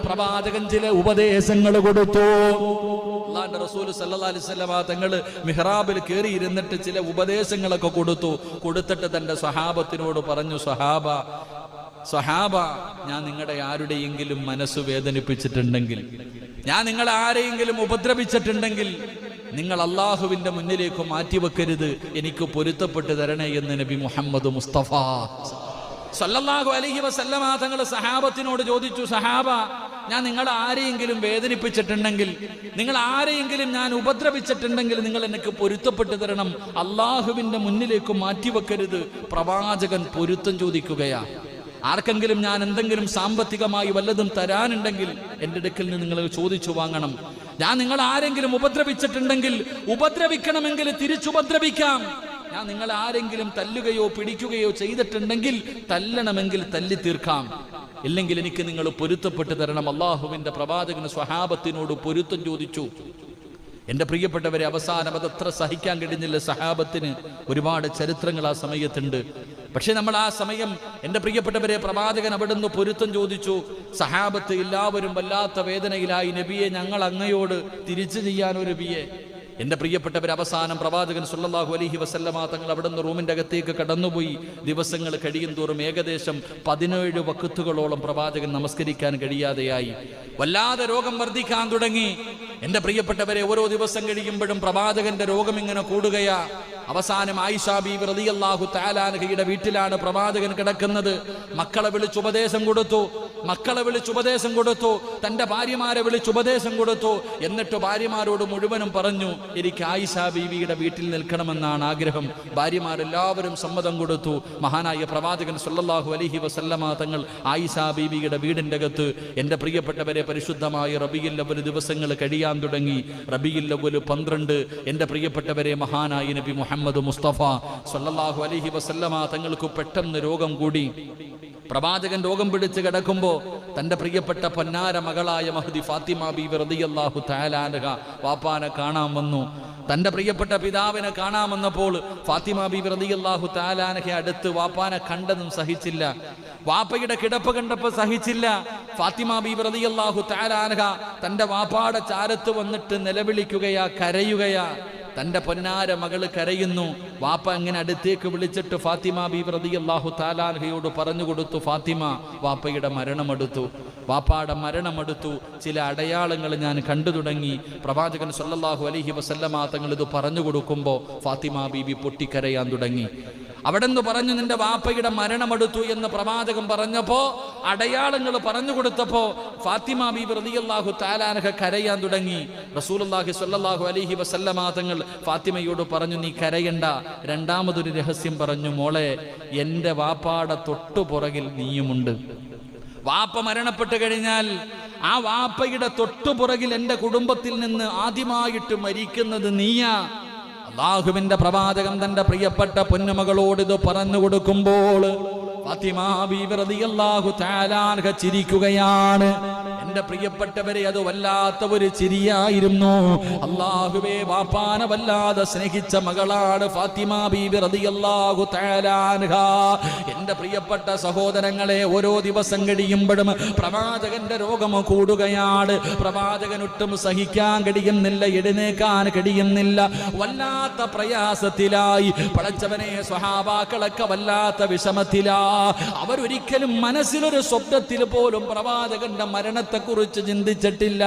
പ്രവാചകൻ ചില ഉപദേശങ്ങൾ കൊടുത്തു. അല്ലാഹുവിന്റെ റസൂൽ സല്ലല്ലാഹു അലൈഹി വസല്ലം തങ്ങൾ മിഹ്റാബിൽ കയറി ഇരുന്നിട്ട് ചില ഉപദേശങ്ങളൊക്കെ കൊടുത്തിട്ട് തന്റെ സ്വഹാബത്തിനോട് പറഞ്ഞു, സ്വഹാബ, ഞാൻ നിങ്ങളുടെ ആരുടെയെങ്കിലും മനസ്സ് വേദനിപ്പിച്ചിട്ടുണ്ടെങ്കിൽ, ഞാൻ നിങ്ങളെ ആരെയെങ്കിലും ഉപദ്രവിച്ചിട്ടുണ്ടെങ്കിൽ നിങ്ങൾ അള്ളാഹുവിന്റെ മുന്നിലേക്ക് മാറ്റിവെക്കരുത്, എനിക്ക് പൊരുത്തപ്പെട്ട് തരണേ എന്ന് നബി മുഹമ്മദ് മുസ്തഫ സല്ലല്ലാഹു അലൈഹി വസല്ലമ തങ്ങൾ സഹാബത്തിനോട് ചോദിച്ചു, സഹാബ, ഞാൻ നിങ്ങൾ ആരെയെങ്കിലും വേദനിപ്പിച്ചിട്ടുണ്ടെങ്കിൽ, നിങ്ങൾ ആരെയെങ്കിലും ഞാൻ ഉപദ്രവിച്ചിട്ടുണ്ടെങ്കിൽ നിങ്ങൾ എനിക്ക് പൊരുത്തപ്പെട്ട് തരണം, അള്ളാഹുവിന്റെ മുന്നിലേക്ക് മാറ്റിവെക്കരുത്. പ്രവാചകൻ പൊരുത്തം ചോദിക്കുകയാ. ആർക്കെങ്കിലും ഞാൻ എന്തെങ്കിലും സാമ്പത്തികമായി വല്ലതും തരാനുണ്ടെങ്കിൽ എൻ്റെ അടുക്കൽ നിന്ന് നിങ്ങൾ ചോദിച്ചു വാങ്ങണം. ഞാൻ നിങ്ങൾ ആരെങ്കിലും ഉപദ്രവിച്ചിട്ടുണ്ടെങ്കിൽ ഉപദ്രവിക്കണമെങ്കിൽ തിരിച്ചുപദ്രവിക്കാം. ഞാൻ നിങ്ങൾ ആരെങ്കിലും തല്ലുകയോ പിടിക്കുകയോ ചെയ്തിട്ടുണ്ടെങ്കിൽ തല്ലണമെങ്കിൽ തല്ലി തീർക്കാം. ഇല്ലെങ്കിൽ എനിക്ക് നിങ്ങൾ പൊരുത്തപ്പെട്ട് തരണം. അള്ളാഹുവിന്റെ പ്രവാചകന് സ്വഹാബത്തിനോട് പൊരുത്തം ചോദിച്ചു. എൻ്റെ പ്രിയപ്പെട്ടവരെ, അവസാനം അതത്ര സഹിക്കാൻ കഴിഞ്ഞില്ല സഹാബത്തിന്. ഒരുപാട് ചരിത്രങ്ങൾ ആ സമയത്തുണ്ട്. പക്ഷെ നമ്മൾ ആ സമയം, എൻ്റെ പ്രിയപ്പെട്ടവരെ, പ്രവാചകൻ അവിടുന്ന് പൊരുത്തം ചോദിച്ചു. സഹാബത്ത് എല്ലാവരും വല്ലാത്ത വേദനയിലായി. നബിയെ, ഞങ്ങൾ അങ്ങയോട് തിരിച്ചു ചെയ്യാനോ നബിയെ? എൻ്റെ പ്രിയപ്പെട്ടവർ, അവസാനം പ്രവാചകൻ സല്ലല്ലാഹു അലൈഹി വസല്ലമ തങ്ങൾ അവിടുന്ന് റൂമിൻ്റെ അകത്തേക്ക് കടന്നുപോയി. ദിവസങ്ങൾ കഴിയും തോറും ഏകദേശം 17 വഖ്തുകളോളം പ്രവാചകൻ നമസ്കരിക്കാൻ കഴിയാതെയായി. വല്ലാതെ രോഗം വർദ്ധിക്കാൻ തുടങ്ങി. എൻ്റെ പ്രിയപ്പെട്ടവരെ, ഓരോ ദിവസം കഴിയുമ്പോഴും പ്രവാചകന്റെ രോഗം ഇങ്ങനെ കൂടുകയാ. അവസാനം ആയിഷ ബീവി റളിയല്ലാഹു തആല അൻഹയുടെ വീട്ടിലാണ് പ്രവാചകൻ കിടക്കുന്നത്. മക്കളെ വിളിച്ച് ഉപദേശം കൊടുത്തു, തന്റെ ഭാര്യമാരെ വിളിച്ച് ഉപദേശം കൊടുത്തു. എന്നിട്ട് ഭാര്യമാരോട് മുഴുവനും പറഞ്ഞു, എനിക്ക് ആയിഷ ബീവിയുടെ വീട്ടിൽ നിൽക്കണമെന്നാണ് ആഗ്രഹം. ഭാര്യമാരെല്ലാവരും സമ്മതം കൊടുത്തു. മഹാനായ പ്രവാചകൻ സല്ലല്ലാഹു അലൈഹി വസല്ലമ തങ്ങൾ ആയിഷ ബീവിയുടെ വീടിൻ്റെ അകത്ത്, എൻ്റെ പ്രിയപ്പെട്ടവരെ, പരിശുദ്ധമായ റബീഉൽ അവ്വൽ ദിവസങ്ങൾ കഴിയാൻ തുടങ്ങി. റബീഉൽ അവ്വൽ 12, എൻ്റെ പ്രിയപ്പെട്ടവരെ, മഹാനായ നബി മുഹമ്മദ് മുസ്തഫ സല്ലല്ലാഹു അലൈഹി വസല്ലമ തങ്ങൾക്ക് പെട്ടെന്ന് രോഗം കൂടി. പ്രവാചകൻ രോഗം പിടിച്ച് കിടക്കുമ്പോ തന്റെ പ്രിയപ്പെട്ട പൊന്നാര മകളായ മഹ്ദി ഫാത്തിമ ബീവി റളിയല്ലാഹു തആല അൻഹ വാപ്പാനെ കാണാൻ വന്നു. തന്റെ പ്രിയപ്പെട്ട പിതാവിനെ കാണാൻ വന്നപ്പോൾ ഫാത്തിമ ബീവി റളിയല്ലാഹു തആല അൻഹ അടുത്ത് വാപ്പാനെ കണ്ടതും സഹിച്ചില്ല. വാപ്പയുടെ കിടപ്പ് കണ്ടപ്പോൾ സഹിച്ചില്ല. ഫാത്തിമ ബീവി റളിയല്ലാഹു തആല അൻഹ തന്റെ വാപ്പാടെ ചാരത്ത് വന്നിട്ട് നിലവിളിക്കുകയാ, കരയുകയാ. തന്റെ പൊന്നാര മകള് കരയുന്നു. വാപ്പ അങ്ങനെ അടുത്തേക്ക് വിളിച്ചിട്ട് ഫാത്തിമ ബീവി റളിയല്ലാഹു തആല അൻഹയോട് പറഞ്ഞു കൊടുത്തു, ഫാത്തിമ, വാപ്പയുടെ വാപ്പാടെ മരണമെടുത്തു. ചില അടയാളങ്ങൾ ഞാൻ കണ്ടു തുടങ്ങി. പ്രവാചകൻ സല്ലല്ലാഹു അലൈഹി വസല്ലമ തങ്ങൾ ഇത് പറഞ്ഞു കൊടുക്കുമ്പോൾ ഫാത്തിമ ബീവി പൊട്ടിക്കരയാൻ തുടങ്ങി. അവിടെന്ന് പറഞ്ഞു, നിന്റെ വാപ്പയുടെ മരണമെടുത്തു എന്ന് പ്രവാചകൻ പറഞ്ഞപ്പോ, അടയാളങ്ങൾ പറഞ്ഞു കൊടുത്തപ്പോ ഫാത്തിമ ബീബി റളിയല്ലാഹു തആല അൻഹ കരയാൻ തുടങ്ങി. റസൂലുള്ളാഹി സ്വല്ലല്ലാഹു അലൈഹി വസല്ലമ തങ്ങൾ ഫാത്തിമയോട് പറഞ്ഞു, നീ കരയണ്ട. രണ്ടാമതൊരു രഹസ്യം പറഞ്ഞു, മോളെ, എൻ്റെ വാപ്പാടെ തൊട്ടുപുറകിൽ നീയുമുണ്ട്. വാപ്പ മരണപ്പെട്ടു കഴിഞ്ഞാൽ ആ വാപ്പയുടെ തൊട്ടുപുറകിൽ എൻ്റെ കുടുംബത്തിൽ നിന്ന് ആദ്യമായിട്ട് മരിക്കുന്നത് നീയാ. അല്ലാഹുവിന്റെ പ്രവാചകൻ തന്റെ പ്രിയപ്പെട്ട പൊന്നുമകളോട് ഇത് പറഞ്ഞു കൊടുക്കുമ്പോൾ ഫാത്തിമ ബീവി റളിയല്ലാഹു തആല അൻഹ ചിരിക്കുകയാണ്. എൻ്റെ പ്രിയപ്പെട്ടവരെ, അത് വല്ലാത്ത ഒരു ചിരിയായിരുന്നു. അല്ലാഹുവേ, വാപ്പാനെ വല്ലാതെ സ്നേഹിച്ച മകളാണ് ഫാത്തിമ ബീവി റളിയല്ലാഹു തആല അൻഹ. എൻ്റെ പ്രിയപ്പെട്ട സഹോദരങ്ങളെ, ഓരോ ദിവസം കഴിയുമ്പോഴും പ്രവാചകന്റെ രോഗം കൂടുകയാണ്. പ്രവാചകനൊട്ടും സഹിക്കാൻ കഴിയുന്നില്ല, എഴുന്നേക്കാൻ കഴിയുന്നില്ല. വല്ലാത്ത പ്രയാസത്തിലായി. പടച്ചവനെ, സ്വഹാബാക്കളൊക്കെ വല്ലാത്ത വിഷമത്തിലാ. അവരൊരിക്കലും മനസ്സിലൊരു സ്വപ്നത്തിൽ പോലും പ്രവാചകന്റെ മരണത്തെക്കുറിച്ച് ചിന്തിച്ചിട്ടില്ല.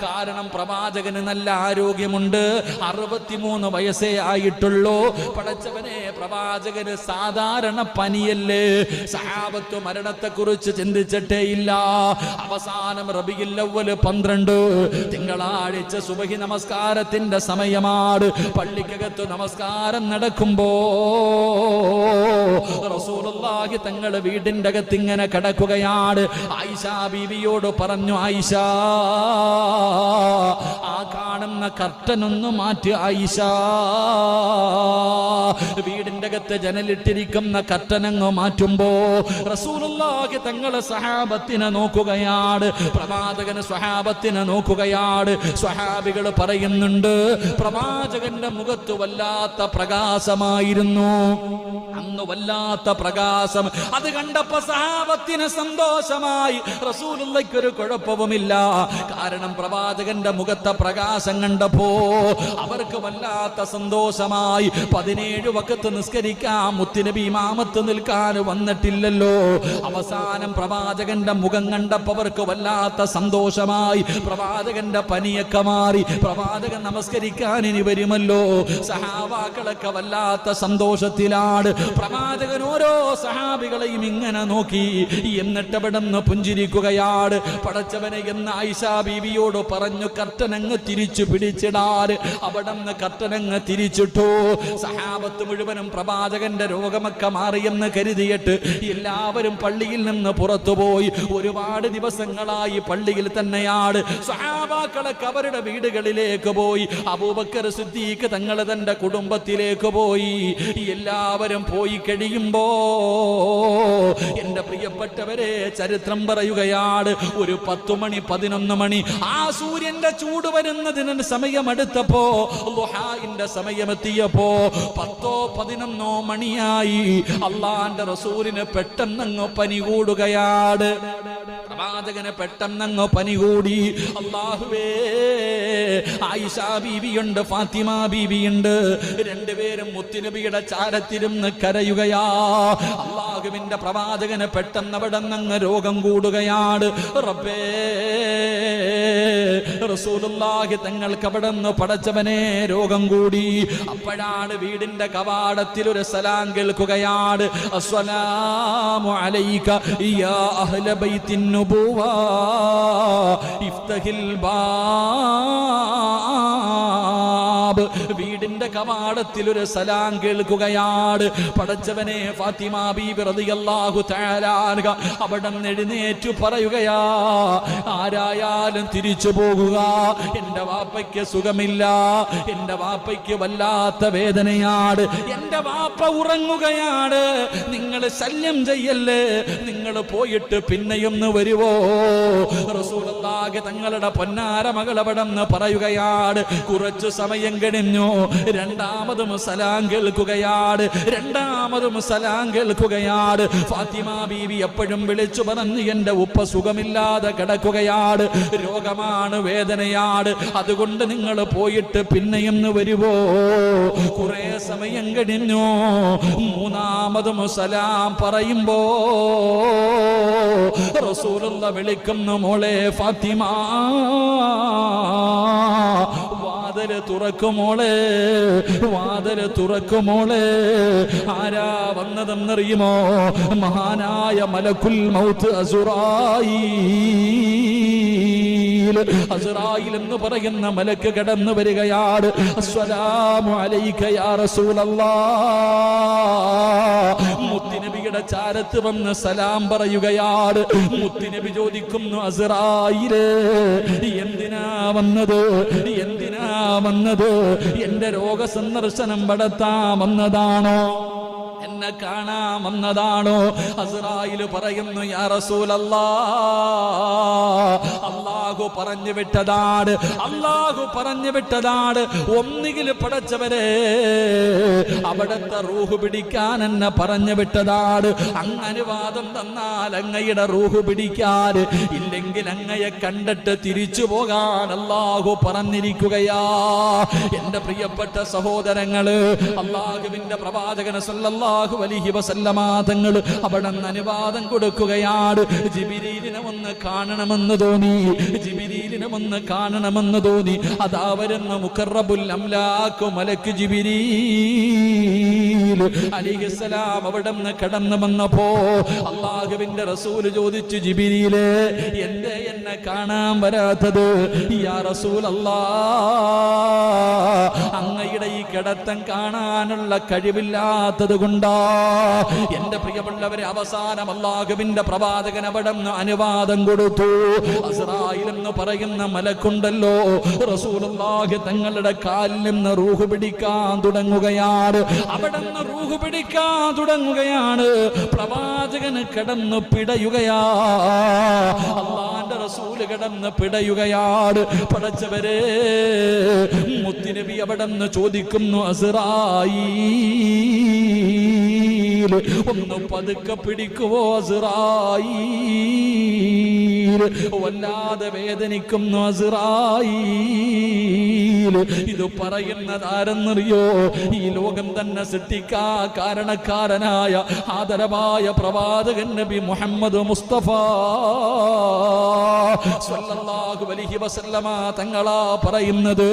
കാരണം പ്രവാചകന് നല്ല ആരോഗ്യമുണ്ട്. 63 വയസ്സേ ആയിട്ടുള്ളൂ. പടച്ചവനെ, പ്രവാചകന് സാധാരണ പനിയല്ലേ. സഹാബത്ത് മരണത്തെക്കുറിച്ച് ചിന്തിച്ചിട്ടേ ഇല്ല. അവസാനം റബീഉൽ അവ്വൽ 12 തിങ്കളാഴ്ച സുബഹി നമസ്കാരത്തിന്റെ സമയമാണ്. പള്ളിക്കകത്ത് നമസ്കാരം നടക്കുമ്പോ റസൂലുള്ളാഹി തങ്ങളുടെ വീടിന്റെ അകത്ത് ഇങ്ങനെ കിടക്കുകയാണ്. ആയിഷ ബീവിയോട് പറഞ്ഞു, ആയിഷ, ആ കാണുന്ന കർട്ടൻ ഒന്ന് മാറ്റി ആയിഷ. വീടിന്റെ വീടിന്റെ അകത്ത് ജനലിട്ടിരിക്കുന്ന കർട്ടനങ്ങ് മാറ്റുമ്പോ റസൂലുള്ളാഹി തങ്ങളെ സഹാബത്തിനെ നോക്കുകയാണ്, പ്രവാചകന് സ്വഹാബത്തിനെ നോക്കുകയാണ്. സ്വഹാബികൾ പറയുന്നുണ്ട്, പ്രവാചകന്റെ മുഖത്ത് വല്ലാത്ത പ്രകാശമായിരുന്നു, അന്ന് വല്ലാത്ത പ്രകാശം. അത് കണ്ടപ്പോ സഹാബത്തിന് സന്തോഷമായി. റസൂലുള്ളാഹിക്ക് ഒരു കുഴപ്പവുമില്ല, കാരണം പ്രവാചകന്റെ മുഖത്തെ പ്രകാശം കണ്ടപ്പോ അവർക്ക് വല്ലാത്ത സന്തോഷമായി. 17 വഖത്ത് നിസ്കരിക്കാൻ മുത്തുനബി ഇമാമത്ത് നിൽക്കാൻ വന്നിട്ടില്ലല്ലോ. അവസാനം പ്രവാചകന്റെ മുഖം കണ്ടപ്പോ അവർക്ക് വല്ലാത്ത സന്തോഷമായി. പ്രവാചകന്റെ പനിയൊക്കെ മാറി, പ്രവാചകൻ നമസ്കരിക്കാൻ ഇനി വരുമല്ലോ. സഹാബാക്കളൊക്കെ വല്ലാത്ത സന്തോഷത്തിലാണ്. പ്രവാചകൻ ഓരോ സഹാബികളെയും ഇങ്ങനെ നോക്കി, എന്നിട്ട് അവിടെ നിന്ന് പുഞ്ചിരിക്കുകയാണ്. പടച്ചവനെ എന്ന് ആയിഷ ബീവിയോട് പറഞ്ഞു, കർട്ടനങ്ങ് തിരിച്ചു പിടിച്ചിടാറ്. അവിടെ നിന്ന് കർട്ടനങ്ങ് തിരിച്ചിട്ടു. സഹാബത്ത് മുഴുവനും പ്രവാചകന്റെ രോഗമൊക്കെ മാറിയെന്ന് കരുതിയിട്ട് എല്ലാവരും പള്ളിയിൽ നിന്ന് പുറത്തുപോയി. ഒരുപാട് ദിവസങ്ങളായി പള്ളിയിൽ തന്നെയാണ്. സഹാബാക്കളൊക്കെ അവരുടെ വീടുകളിലേക്ക് പോയി. അബൂബക്കർ സിദ്ദീഖ് തങ്ങൾ തന്റെ കുടുംബത്തിലേക്ക് പോയി. എല്ലാവരും പോയി കഴിയുമ്പോ എന്റെ പ്രിയപ്പെട്ടവരെ ചരിത്രം പറയുകയാണ്, ഒരു 10 മണി 11 മണി ആ സൂര്യന്റെ ചൂട് വരുന്നതിന് സമയമെടുത്തപ്പോ, ളുഹാന്റെ സമയമെത്തിയപ്പോ 10 11 മണിയായി. അള്ളാന്റെ റസൂലിന് പെട്ടെന്നങ്ങ് പനി കൂടുകയാണ്. പ്രവാചകന് പെട്ടെന്നങ്ങ് പനി കൂടി. അല്ലാഹുവേ, ആയിഷ ബീവിയുണ്ട്, ഫാത്തിമ ബീവിയുണ്ട്, രണ്ടുപേരും മുത്തുനബിയുടെ ചാരത്തിരുന്ന് കരയുകയാ. അല്ലാഹുവിന്റെ പ്രവാചകന് പെട്ടെന്ന് അവിടെ നിന്ന് രോഗം കൂടുകയാണ്. റബ്ബേ, റസൂലുള്ളാഹി തങ്ങൾക്ക് അവിടെ നിന്ന് പടച്ചവനെ രോഗം കൂടി. അപ്പോഴാണ് വീടിന്റെ കവാടത്തിൽ ഒരു സലാം കേൾക്കുകയാണ്. അസ്സലാമു അലൈക യാ അഹ്ല ബൈത്തിൻ നുബുവ ഇഫ്തഹിൽ ബാബ്. വീടിന്റെ കവാടത്തിൽ ഒരു സലാം കേൾക്കുകയാണ്. പടച്ചവനെ, ഫാത്തിമ ബീബി റളിയല്ലാഹു തആല അൻഹ അവിടെ എഴുന്നേറ്റു പറയുകയാ, ആരായാലും തിരിച്ചു പോകുക, എന്റെ വാപ്പയ്ക്ക് സുഖമില്ല, എന്റെ വാപ്പയ്ക്ക് വല്ലാത്ത വേദനയാണ്, എന്റെ വാപ്പ ഉറങ്ങുകയാണ്, നിങ്ങൾ ശല്യം ചെയ്യല്ലേ, നിങ്ങൾ പോയിട്ട് പിന്നെയൊന്ന് വരുവോ? റസൂലുള്ളാഹി തങ്ങളുടെ പൊന്നാര മകൾ അവിടെ നിന്ന് പറയുകയാണ്. കുറച്ചു സമയം കഴിഞ്ഞു, രണ്ടാമതും സലാം കേൾക്കുകയാണ്, രണ്ടാമതും സലാം കേൾക്കുകയാണ്. ഫാത്തിമ ബീവി എപ്പോഴും വിളിച്ചു പറഞ്ഞു, എന്റെ ഉപ്പ സുഖമില്ലാതെ കിടക്കുകയാണ്, രോഗമാണ്, വേദനയാണ്, അതുകൊണ്ട് നിങ്ങൾ പോയിട്ട് പിന്നെയൊന്ന് വരുവോ? കുറെ സമയം കഴിഞ്ഞു, മൂന്നാമതും സലാം പറയുമ്പോ റസൂലുള്ളാഹി വിളിക്കുന്നു, മോളെ ഫാത്തിമ, വാതില് തുറക്കുമോളെ, വാതില് തുറക്കുമോളെ. ആരാ വന്നതെന്നറിയുമോ? മഹാനായ മലക്കുൽ മൗത്ത് അസ്റായീൽ. അസ്റായീൽ എന്ന് പറയുന്ന മലക്ക് കടന്നു വരികയാണ്. അസ്സലാമു അലൈക യാ റസൂലല്ലാഹ്. മുത്തുനബിയുടെ ചാരത്ത് വന്ന് സലാം പറയുകയാണ്. മുത്തുനബി ചോദിക്കുന്നു, അസ്റായീലേ, എന്തിനാ വന്നത്? എന്തിനാ വന്നത്? എന്റെ രോഗസന്ദർശനം നടത്താൻ വന്നതാണോ? എന്നെ കാണാൻ വന്നതാണോ? അസ്റായീൽ പറയുന്നു, യാ റസൂലല്ലാഹ്, അല്ലാഹു പറഞ്ഞു വിട്ടതാണ്, അല്ലാഹു പറഞ്ഞു വിട്ടതാണ്. ഒന്നുകിൽ പടച്ചവരെ അവിടുത്തെ റൂഹ് പിടിക്കാൻ എന്നെ പറഞ്ഞു വിട്ടതാണ്. അങ്ങ് അനുവാദം തന്നാൽ അങ്ങയുടെ റൂഹ് പിടിക്കാൻ, ഇല്ലെങ്കിൽ അങ്ങയെ കണ്ടിട്ട് തിരിച്ചു പോകാൻ അല്ലാഹു പറഞ്ഞിരിക്കുകയാ. എന്റെ പ്രിയപ്പെട്ട സഹോദരങ്ങള്, അല്ലാഹുവിന്റെ പ്രവാചകൻ സല്ലല്ലാഹു അലൈഹി വസല്ലമ തങ്ങൾ അവിടെ അനുവാദം കൊടുക്കുകയാണ്. ജിബ്രീലിനെ ഒന്ന് കാണണമെന്ന് തോന്നി, ജിബ്രീലിനെ ഒന്ന് കാണണമെന്ന് തോന്നി. അതാ വരുന്ന മുഖറബുൽ അംലാഖ് മലക്ക് ജിബ്രീൽ അലൈഹിസ്സലാം അവിടെ നിന്ന് കടന്നു വന്നപ്പോ അല്ലാഹുവിന്റെ റസൂൽ ചോദിച്ചു, ജിബ്രീലേ, എന്തേ എന്നെ കാണാൻ വരാത്തത്? യാ റസൂലല്ലാഹ്, അങ്ങയുടെ ഈ കിടത്തം കാണാനുള്ള കഴിവില്ലാത്തത് കൊണ്ടാ. എന്റെ പ്രിയമുള്ളവരെ, അവസാനം അല്ലാഹുവിന്റെ പ്രവാചകൻ അവിടെ അനുവാദം കൊടുത്തു. അസ്റായീൽ എന്ന് പറയുന്ന മലക്കുണ്ടല്ലോ, റസൂലുള്ളാഹി തങ്ങളുടെ കാലിൽ നിന്ന് റൂഹ് പിടിക്കാൻ തുടങ്ങുകയാണ്. അവിടെ അവിടുന്ന് റൂഹ് പിടിക്കാൻ തുടങ്ങുകയാണ്. പ്രവാചകന് കിടന്ന് പിടയുകയാ, അല്ലാഹുവിന്റെ റസൂല് കിടന്ന് പിടയുകയാണ്. പടച്ചവരെ, മുത്തുനബി അവിടെന്ന് ചോദിക്കുന്നു, അസ്റായീൽ ഒന്ന് പതുക്കെ പിടിക്കുവോ അസ്റായീൽ, വല്ലാതെ വേദനിക്കുന്നു അസ്റായീൽ. ഇത് പറയുന്നത് ആരെന്നറിയോ? ഈ ലോകം തന്നെ സൃഷ്ടിക്കാ കാരണക്കാരനായ ആദരവായ പ്രവാചകൻ നബി മുഹമ്മദ് മുസ്തഫ സ്വല്ലല്ലാഹു അലൈഹി വസല്ലമ തങ്ങളാ പറയുന്നത്,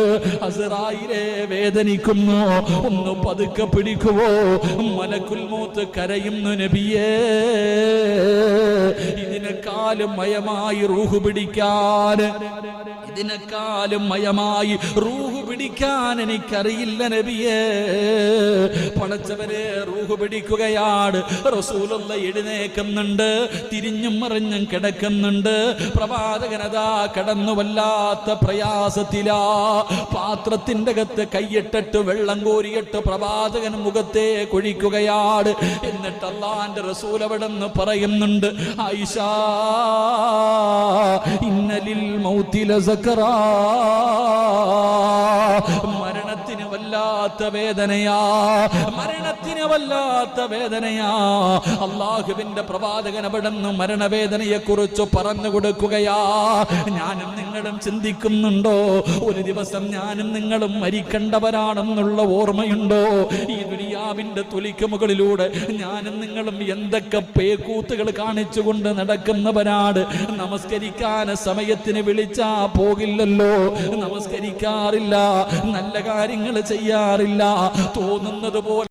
അസ്റായിലെ വേദനിക്കുന്നു, ഒന്ന് പതുക്കെ പിടിക്കുവോ. മലക്കുൽ മൗത്ത് കരയുന്നു, നബിയേ ഇതിനെക്കാളും മയമായി റൂഹ് പിടിക്കാൻ, ഇതിനെക്കാളും മയമായി റൂഹ് പിടിക്കാൻ എനിക്കറിയില്ല നബിയേ. പടച്ചവരെ, റൂഹ് പിടിക്കുകയാണ്. റസൂലുള്ള എഴുന്നേക്കുന്നുണ്ട്, തിരിഞ്ഞും മറിഞ്ഞും കിടക്കുന്നുണ്ട്. പ്രവാചകനതാ കടന്നു വല്ലാത്ത പ്രയാസത്തിലാ. പാത്രത്തിന്റെ അകത്ത് കൈയിട്ടിട്ട് വെള്ളം കോരിയിട്ട് പ്രവാചകൻ മുഖത്തെ കൊഴിക്കുകയാണ്. എന്നിട്ട് അല്ലാഹുവിന്റെ റസൂൽ അവിടെന്ന് പറയുന്നുണ്ട്, ആയിഷ ഇന്നലിൽ മൗതി ലസകറാ, മരണത്തിന് വല്ലാത്ത വേദനയാ, മരണത്തിന് വല്ലാത്ത വേദനയാ. അള്ളാഹുവിന്റെ പ്രവാചകൻ അവിടുന്ന് മരണവേദനയെ കുറിച്ച് പറഞ്ഞു കൊടുക്കുകയാ. ഞാനും നിങ്ങളും ചിന്തിക്കുന്നുണ്ടോ, ഒരു ദിവസം ഞാനും നിങ്ങളും മരിക്കേണ്ടവരാണെന്നുള്ള ഓർമ്മയുണ്ടോ? ഈ ദുനിയാവിന്റെ തൊലിക്ക് മുകളിലൂടെ ഞാനും നിങ്ങളും എന്തൊക്കെ പേക്കൂത്തുകൾ കാണിച്ചുകൊണ്ട് നടക്കുന്നവരാണ്. നമസ്കരിക്കാൻ സമയത്തിന് വിളിച്ചാ പോകില്ലല്ലോ, നമസ്കരിക്കാറില്ല, നല്ല കാര്യങ്ങൾ ചെയ്യാറില്ല, തോന്നുന്നത് പോലെ